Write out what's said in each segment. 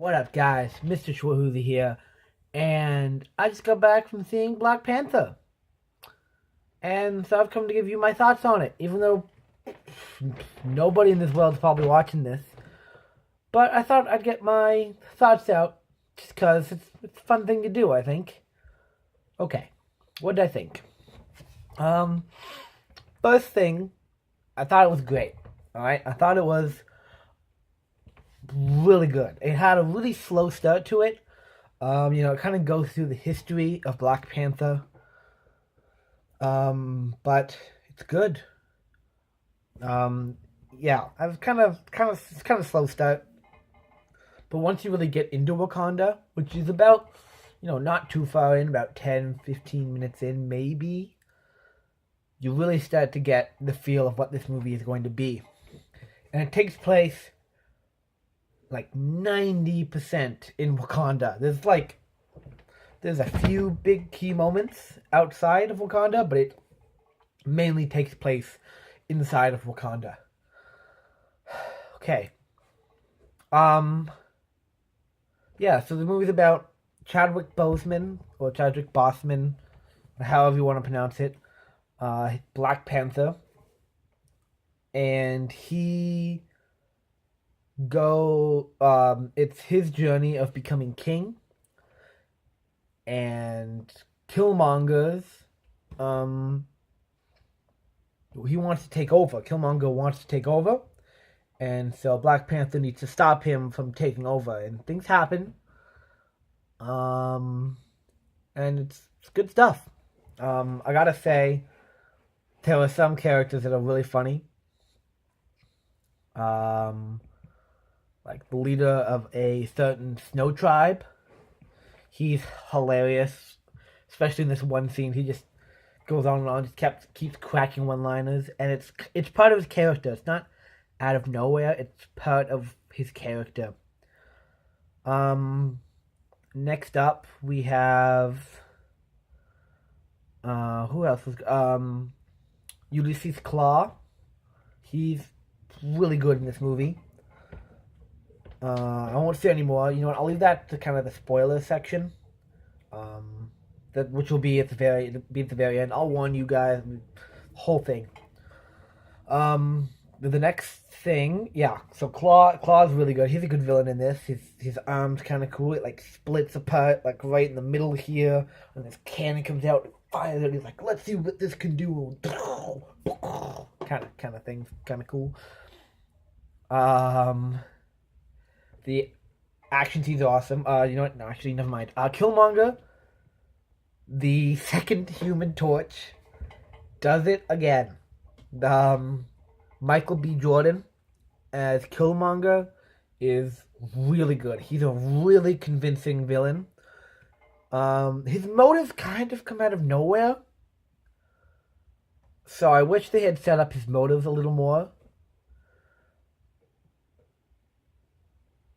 What up, guys? Mr. Schwahoozy here, and I just got back from seeing Black Panther, and so I've come to give you my thoughts on it, even though nobody in this world is probably watching this. But I thought I'd get my thoughts out, just because it's a fun thing to do, I think. Okay, what did I think? Um, First thing, I thought it was great, alright? I thought it was really good. It had a really slow start to it. It kind of goes through the history of Black Panther. But it's good. Um, yeah, I was kind of slow start. But once you really get into Wakanda, which is about, not too far in, about 10, 15 minutes in, maybe, you really start to get the feel of what this movie is going to be. And it takes place like 90% in Wakanda. There's a few big key moments outside of Wakanda, but it mainly takes place inside of Wakanda. Okay. Yeah, so the movie's about Chadwick Boseman, or Chadwick Boseman, however you want to pronounce it, Black Panther. And it's his journey of becoming king, and Killmonger's, he wants to take over. Killmonger wants to take over, and so Black Panther needs to stop him from taking over, and things happen. Um, and it's good stuff. I gotta say, there are some characters that are really funny. Um, like the leader of a certain snow tribe. He's hilarious, especially in this one scene. He just goes on and on, just keeps cracking one-liners, and it's part of his character. It's not out of nowhere. It's part of his character. Um, Next up we have who else was Ulysses Claw. He's really good in this movie. I won't say anymore. You know what? I'll leave that to kind of the spoiler section. Which will be at the very end. I'll warn you guys. Whole thing. The next thing, yeah. So Claw's really good. He's a good villain in this. His arm's kind of cool. It like splits apart, like right in the middle here, and this cannon comes out and fires it. He's like, let's see what this can do. Kind of thing. Kind of cool. The action scenes are awesome. You know what? No, actually, never mind. Killmonger, the second Human Torch, does it again. Michael B. Jordan as Killmonger is really good. He's a really convincing villain. His motives kind of come out of nowhere. So I wish they had set up his motives a little more.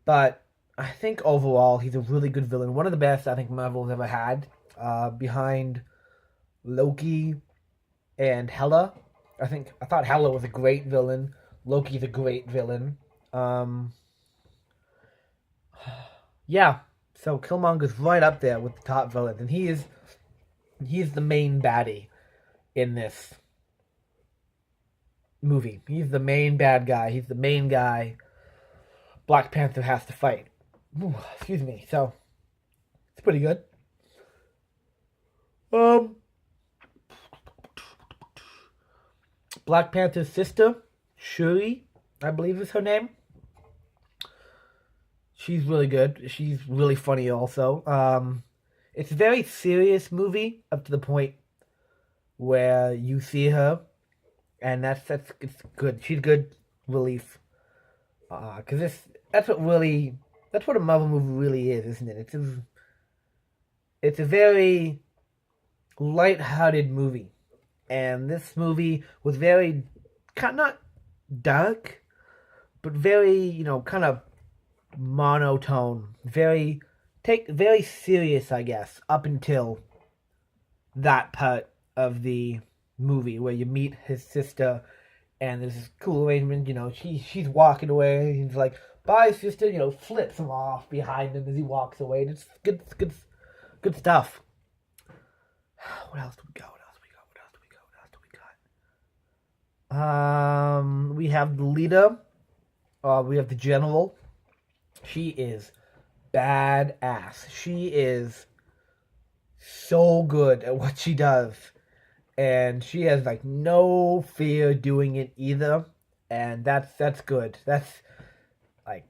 But I think overall he's a really good villain. One of the best I think Marvel's ever had. Behind Loki and Hela. I thought Hela was a great villain. Loki's a great villain. Yeah. So Killmonger's right up there with the top villains, and he's the main baddie in this movie. He's the main bad guy. He's the main guy Black Panther has to fight. Ooh, excuse me. So it's pretty good. Black Panther's sister, Shuri, I believe is her name. She's really good. She's really funny also. It's a very serious movie up to the point where you see her, and that's it's good. She's good relief. Cause that's what a Marvel movie really is, isn't it? It's a very light-hearted movie, and this movie was very not dark, but very kind of monotone, very serious, I guess, up until that part of the movie where you meet his sister, and there's this cool arrangement. She's walking away. He's like, by his sister, flips him off behind him as he walks away. And it's good stuff. What else do we got? We have the leader. We have the general. She is badass. She is so good at what she does. And she has like no fear doing it either. And that's good. That's like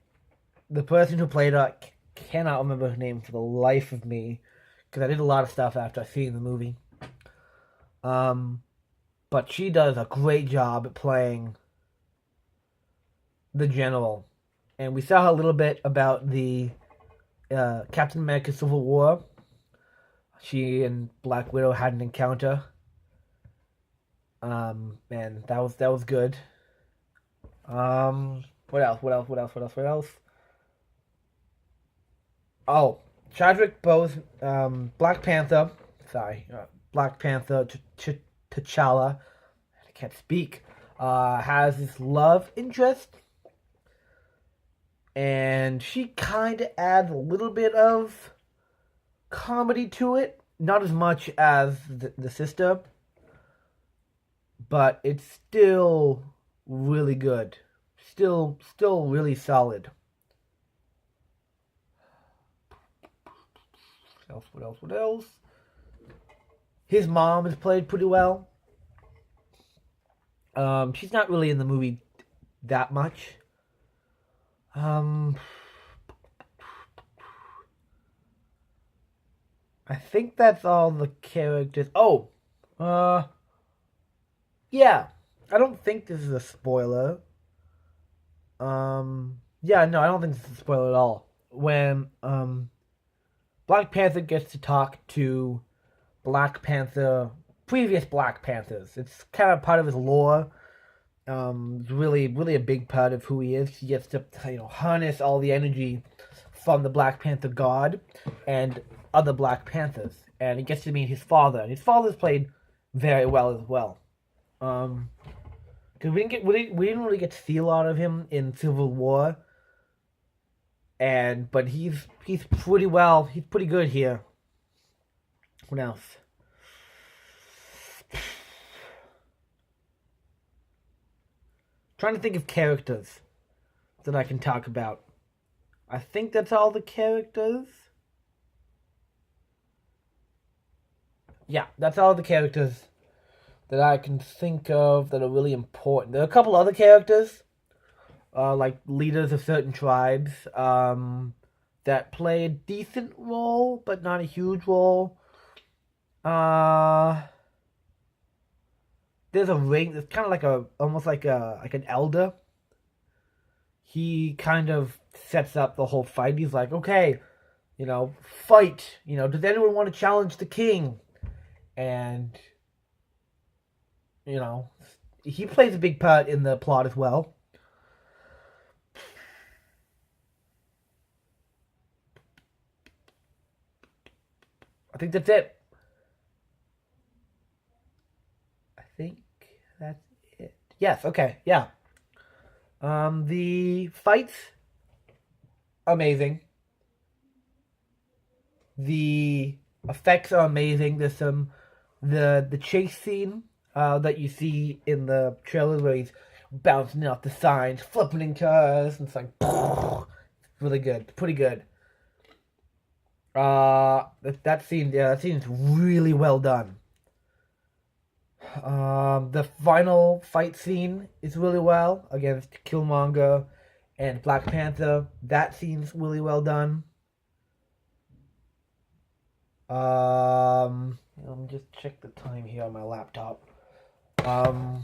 the person who played her, I cannot remember her name for the life of me. Because I did a lot of stuff after seeing the movie. But she does a great job at playing the general. And we saw a little bit about the Captain America Civil War. She and Black Widow had an encounter. And that was good. What else? Oh, Chadwick Boseman, Black Panther. Sorry, Black Panther. T'Challa. I can't speak. Has this love interest, and she kind of adds a little bit of comedy to it. Not as much as the sister, but it's still really good. Still really solid. What else? His mom is played pretty well. She's not really in the movie that much. I think that's all the characters. Oh, yeah. I don't think this is a spoiler. Yeah, no, I don't think this is a spoiler at all. When Black Panther gets to talk to previous Black Panthers. It's kind of part of his lore. It's really a big part of who he is. He gets to harness all the energy from the Black Panther God and other Black Panthers, and he gets to meet his father. And his father's played very well as well. Because we didn't really get to see a lot of him in Civil War. But he's pretty well. He's pretty good here. What else? Trying to think of characters that I can talk about. I think that's all the characters. Yeah, that's all the characters that I can think of that are really important. There are a couple other characters, like leaders of certain tribes, that play a decent role, but not a huge role. There's a ring. It's kind of almost like an elder. He kind of sets up the whole fight. He's like, okay, fight. Does anyone want to challenge the king? And he plays a big part in the plot as well. I think that's it. That's it. Yes, okay, yeah. The fights, amazing. The effects are amazing. There's the chase scene that you see in the trailers where he's bouncing off the signs, flipping in cars, and it's like really good, pretty good. That scene's really well done. The final fight scene is really well against Killmonger and Black Panther. That scene's really well done. Let me just check the time here on my laptop. I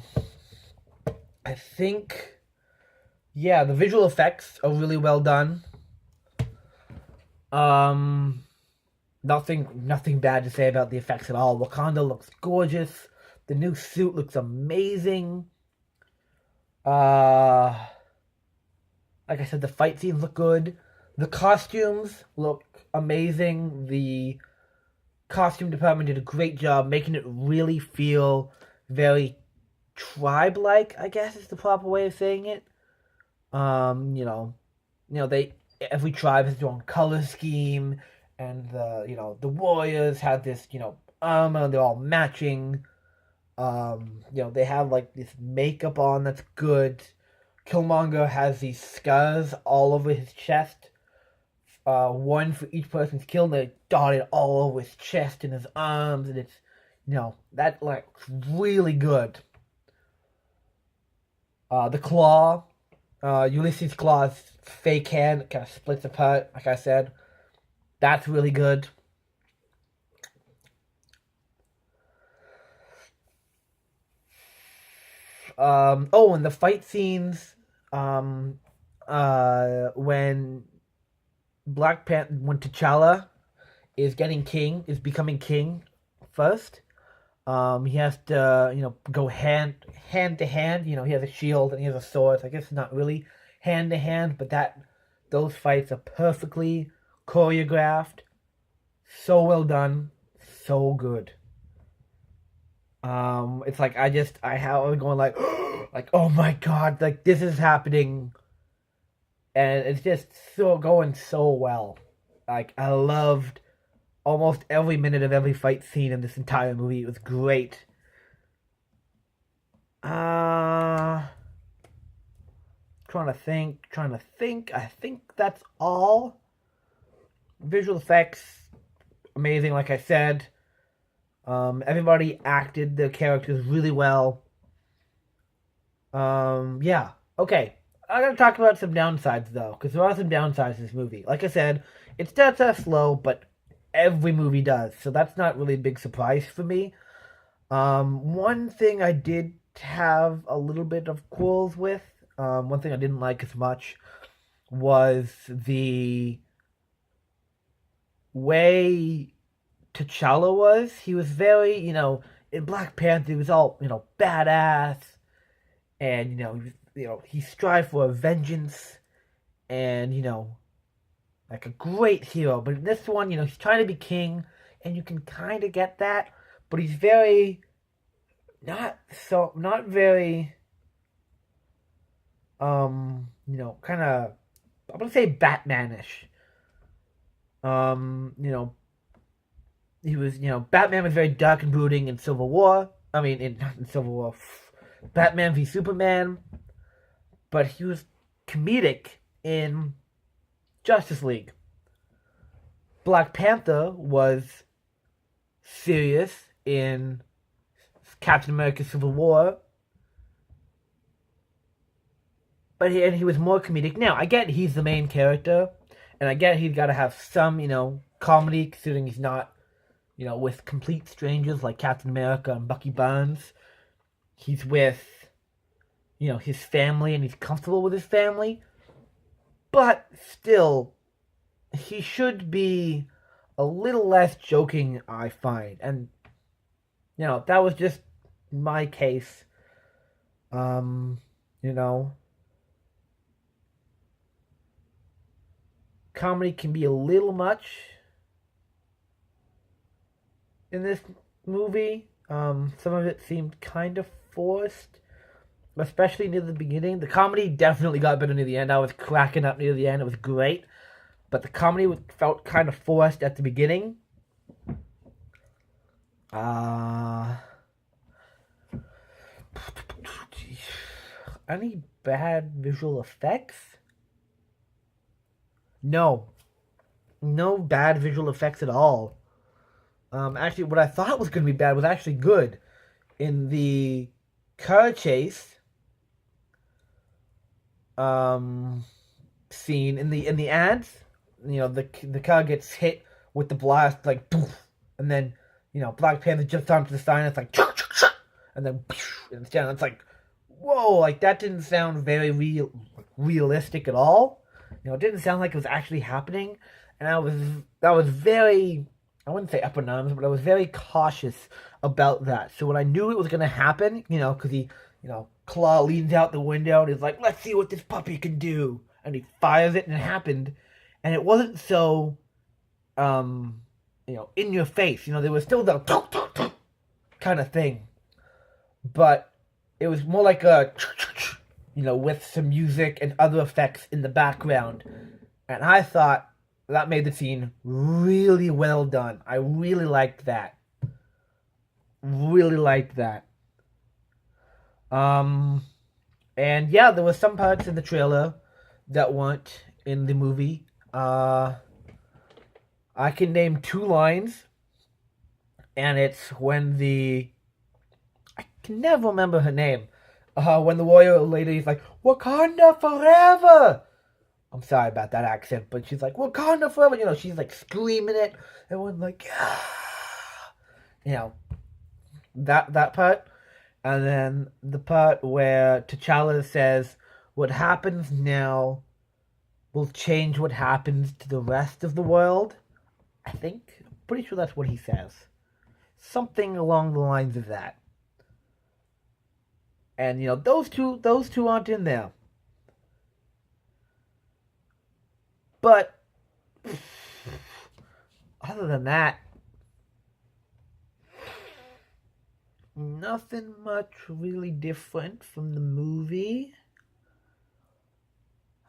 think, yeah, the visual effects are really well done. Nothing bad to say about the effects at all. Wakanda looks gorgeous. The new suit looks amazing. Like I said, the fight scenes look good. The costumes look amazing. The costume department did a great job making it really feel very tribe-like, I guess is the proper way of saying it. they every tribe has their own color scheme, and the warriors have this armor, and they're all matching. They have like this makeup on that's good. Killmonger has these scars all over his chest. One for each person's killed. They're dotted all over his chest and his arms, and it's that like really good. The claw, Ulysses' claw's fake hand kind of splits apart. Like I said, that's really good. And the fight scenes, when when T'Challa is becoming king first. He has to, go hand to hand. He has a shield and he has a sword. So I guess it's not really hand to hand, but those fights are perfectly choreographed, so well done, so good. It's like I was going like, like, oh my god, like this is happening, and it's just so going so well. Like I loved almost every minute of every fight scene in this entire movie. It was great. Trying to think. I think that's all. Visual effects, amazing. Like I said, everybody acted their characters really well. Yeah. Okay. I'm gonna talk about some downsides though, because there are some downsides to this movie. Like I said, it starts off slow, but every movie does, so that's not really a big surprise for me. One thing I did have a little bit of quarrels with, one thing I didn't like as much, was the way T'Challa was. He was very, in Black Panther, he was all, badass, and he strived for vengeance, and like a great hero. But in this one, he's trying to be king, and you can kind of get that, but he's very not very kind of, I'm gonna say Batmanish. He was, Batman was very dark and brooding in Civil War. I mean, not in Civil War, Batman v Superman, but he was comedic in Justice League. Black Panther was serious in Captain America Civil War, but he was more comedic. Now, I get he's the main character, and I get he's got to have some, comedy, considering he's not, with complete strangers like Captain America and Bucky Barnes. He's with, his family, and he's comfortable with his family. But still, he should be a little less joking, I find. And, that was just my case. Comedy can be a little much in this movie. Some of it seemed kind of forced, especially near the beginning. The comedy definitely got better near the end. I was cracking up near the end. It was great. But the comedy felt kind of forced at the beginning. Any bad visual effects? No. No bad visual effects at all. Actually, what I thought was going to be bad was actually good. In the car chase scene, in the ads, the car gets hit with the blast, like, poof, and then, Black Panther jumps onto the sign, and it's like, and then, and it's down. It's like, whoa, like, that didn't sound very realistic at all. It didn't sound like it was actually happening, and that was very, I wouldn't say up in arms, but I was very cautious about that. So when I knew it was going to happen, because he, Claw leans out the window and he's like, let's see what this puppy can do. And he fires it, and it happened. And it wasn't so, in your face. There was still the kind of thing. But it was more like a, with some music and other effects in the background. And I thought that made the scene really well done. I really liked that. Really liked that. Um, and yeah, there was some parts in the trailer that weren't in the movie. I can name two lines, and it's when I can never remember her name. When the royal lady's like, Wakanda forever! I'm sorry about that accent, but she's like, Wakanda forever! She's like screaming it. Everyone's like, yeah! You know, that part. And then the part where T'Challa says, what happens now will change what happens to the rest of the world. I think. I'm pretty sure that's what he says. Something along the lines of that. And those two aren't in there. But other than that, nothing much really different from the movie.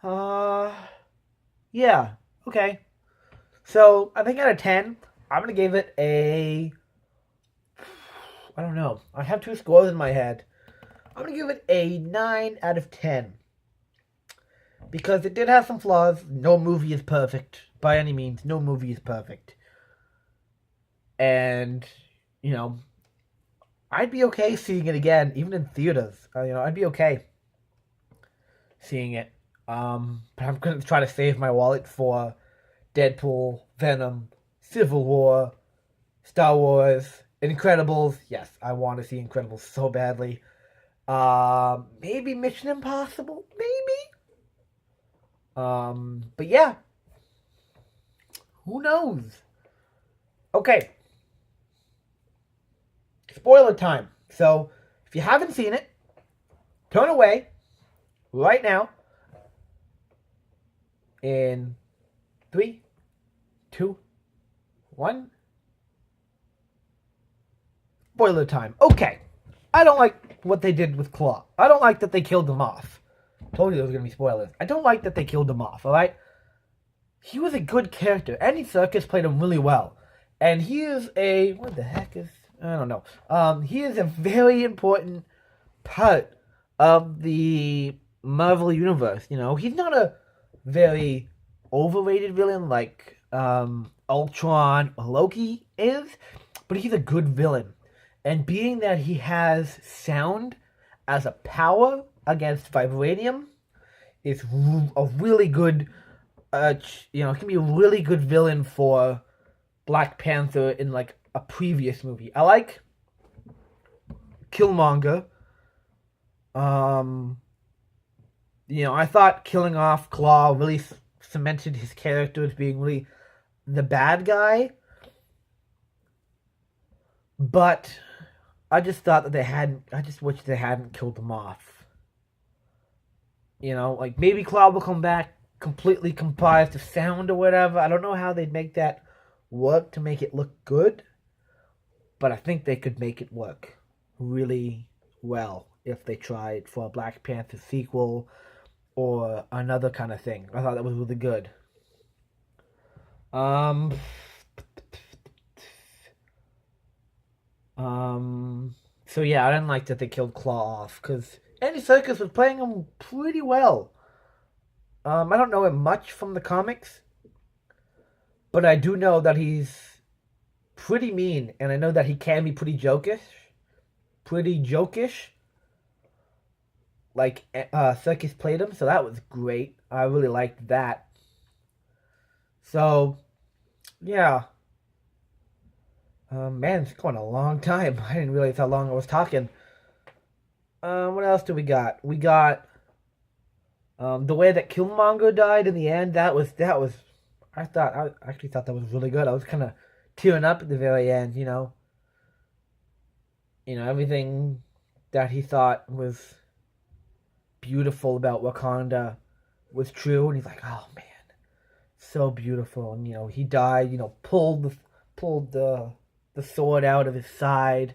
Yeah, okay. So I think out of 10, I'm gonna give it a. I don't know. I have two scores in my head. I'm gonna give it a 9 out of 10 because it did have some flaws. No movie is perfect by any means. No movie is perfect, and I'd be okay seeing it again, even in theaters. I'd be okay seeing it. But I'm gonna try to save my wallet for Deadpool, Venom, Civil War, Star Wars, Incredibles. Yes, I want to see Incredibles so badly. Maybe Mission Impossible, maybe. But yeah, who knows? Okay, spoiler time. So if you haven't seen it, turn away right now. In 3, 2, 1. Spoiler time. Okay. I don't like what they did with Claw. I don't like that they killed him off. Told you there was going to be spoilers. I don't like that they killed him off, alright? He was a good character. Andy Serkis played him really well. And he is a... What the heck is... I don't know. He is a very important part of the Marvel Universe. He's not a very overrated villain like Ultron or Loki is, but he's a good villain. And being that he has sound as a power against vibranium is a really good, it can be a really good villain for Black Panther in like a previous movie. I like Killmonger. I thought killing off Claw really cemented his character as being really the bad guy. But I just thought that I just wish they hadn't killed him off. Like maybe Claw will come back completely comprised of sound or whatever. I don't know how they'd make that work to make it look good. But I think they could make it work really well if they tried for a Black Panther sequel or another kind of thing. I thought that was really good. So yeah, I didn't like that they killed Claw off because Andy Serkis was playing him pretty well. I don't know him much from the comics, but I do know that he's pretty mean, and I know that he can be pretty jokish. Like Serkis played him, so that was great. I really liked that. So, yeah. Man, it's going a long time. I didn't realize how long I was talking. What else do we got? We got the way that Killmonger died in the end. I actually thought that was really good. I was kind of tearing up at the very end. Everything that he thought was beautiful about Wakanda was true, and he's like, oh man, so beautiful. And he died. Pulled the sword out of his side.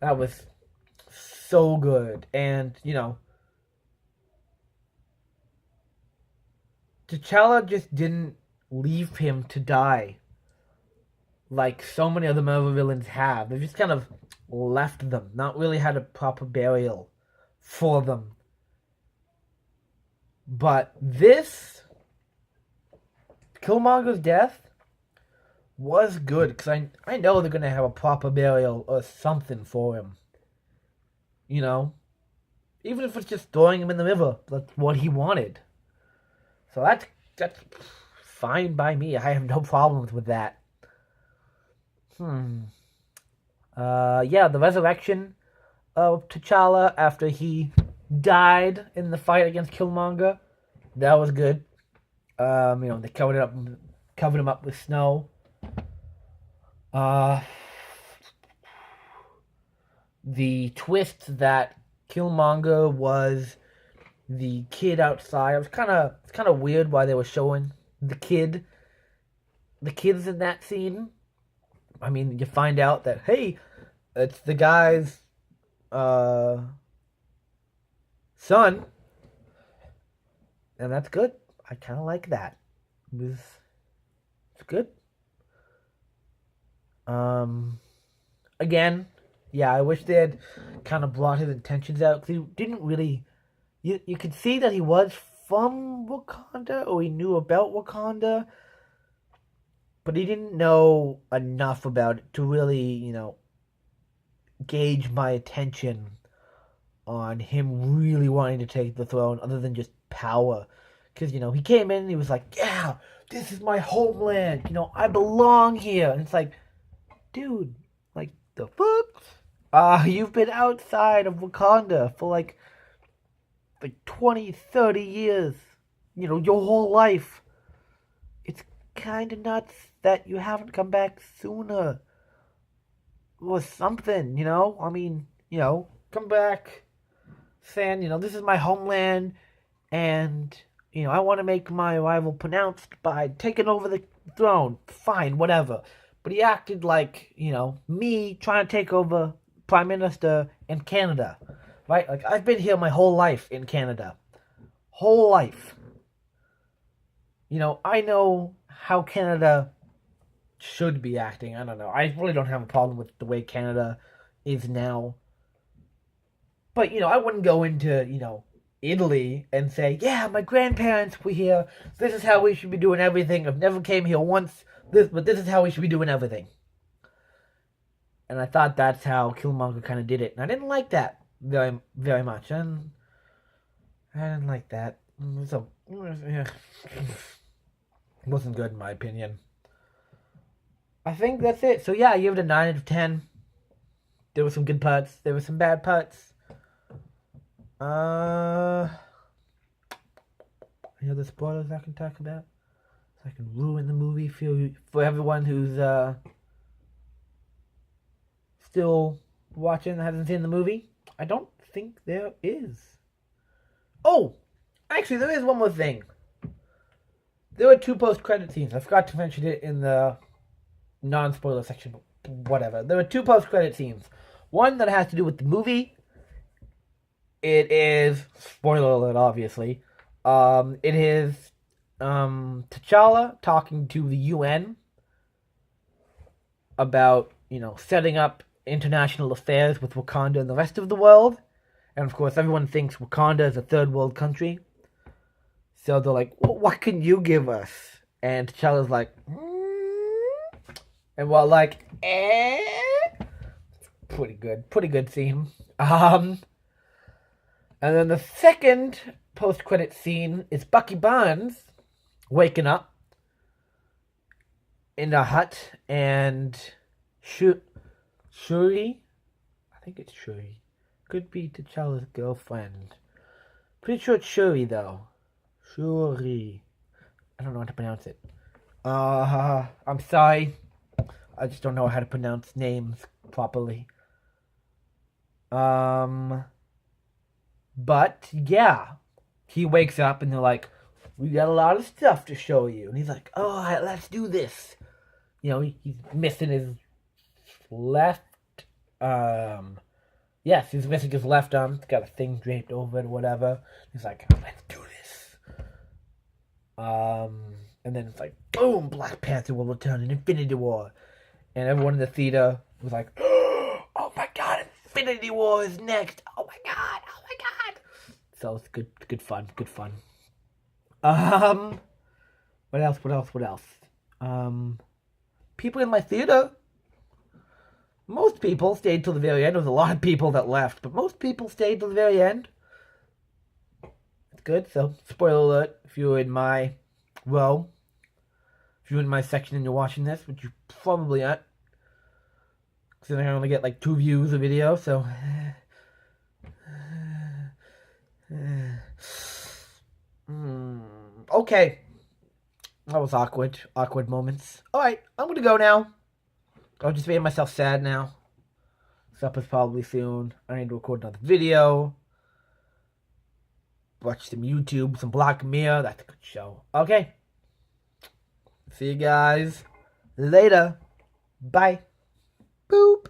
That was so good. And T'Challa just didn't leave him to die like so many other Marvel villains have. They just kind of left them, not really had a proper burial for them. But this Killmonger's death was good because I know they're gonna have a proper burial or something for him. You know, even if it's just throwing him in the river, that's what he wanted. So that's fine by me. I have no problems with that. Hmm. Yeah, the resurrection of T'Challa after he died in the fight against Killmonger, that was good. They covered him up with snow. Uh, the twist that Killmonger was the kid outside. It's kind of weird why they were showing the kids in that scene. I mean, you find out that hey, it's the guy's son, and that's good. I kind of like that. It's good. Again, yeah, I wish they had kind of brought his intentions out because he didn't really. You could see that he was from Wakanda or he knew about Wakanda, but he didn't know enough about it to really, gauge my attention on him really wanting to take the throne other than just power. Because, he came in and he was like, yeah, this is my homeland. I belong here. And it's like, dude, like, the fuck? You've been outside of Wakanda for like 20, 30 years. Your whole life. It's kind of nuts that you haven't come back sooner. Or something, I mean, come back saying, this is my homeland and, I want to make my arrival pronounced by taking over the throne. Fine, whatever. But he acted like, me trying to take over Prime Minister in Canada. Right? Like, I've been here my whole life in Canada. Whole life. I know how Canada should be acting. I don't know. I really don't have a problem with the way Canada is now. But, I wouldn't go into, Italy and say, yeah, my grandparents were here. This is how we should be doing everything. I've never came here once, but this is how we should be doing everything. And I thought that's how Killmonger kind of did it. And I didn't like that very, very much. And I didn't like that. So, it wasn't good in my opinion. I think that's it. So yeah, I give it a 9 out of 10. There were some good parts. There were some bad parts. Any other spoilers I can talk about? So I can ruin the movie for everyone who's still watching and hasn't seen the movie. I don't think there is. Oh! Actually, there is one more thing. There were 2 post-credit scenes. I forgot to mention it in the non-spoiler section, but whatever. There were 2 post-credit scenes. One that has to do with the movie. It is, spoiler alert, obviously. It is T'Challa talking to the UN about, setting up international affairs with Wakanda and the rest of the world. And of course, everyone thinks Wakanda is a third world country. So they're like, well, what can you give us? And T'Challa's like, and we're like, Pretty good scene. And then the second post-credit scene is Bucky Barnes waking up in a hut, and Shuri, I think it's Shuri, could be T'Challa's girlfriend. Pretty sure it's Shuri though. Shuri. I don't know how to pronounce it. I'm sorry. I just don't know how to pronounce names properly. But yeah, he wakes up and they're like, "We got a lot of stuff to show you," and he's like, "All right, let's do this." He's missing his left. Yes, he's missing his left arm. He's got a thing draped over it or whatever. He's like, "Let's do this." And then it's like, boom, Black Panther will return in Infinity War. And everyone in the theater was like, oh my god, Infinity War is next. Oh my god, oh my god. So it's good fun, good fun. What else? People in my theater, most people stayed till the very end. There was a lot of people that left, but most people stayed till the very end. It's good. So, spoiler alert, if you're in my row, if you're in my section and you're watching this, which you probably aren't, because then I only get like 2 views a video, so. Okay. That was awkward. Awkward moments. Alright, I'm gonna go now. I just made myself sad now. Supper's probably soon. I need to record another video. Watch some YouTube, some Black Mirror. That's a good show. Okay. See you guys later. Bye. Boop.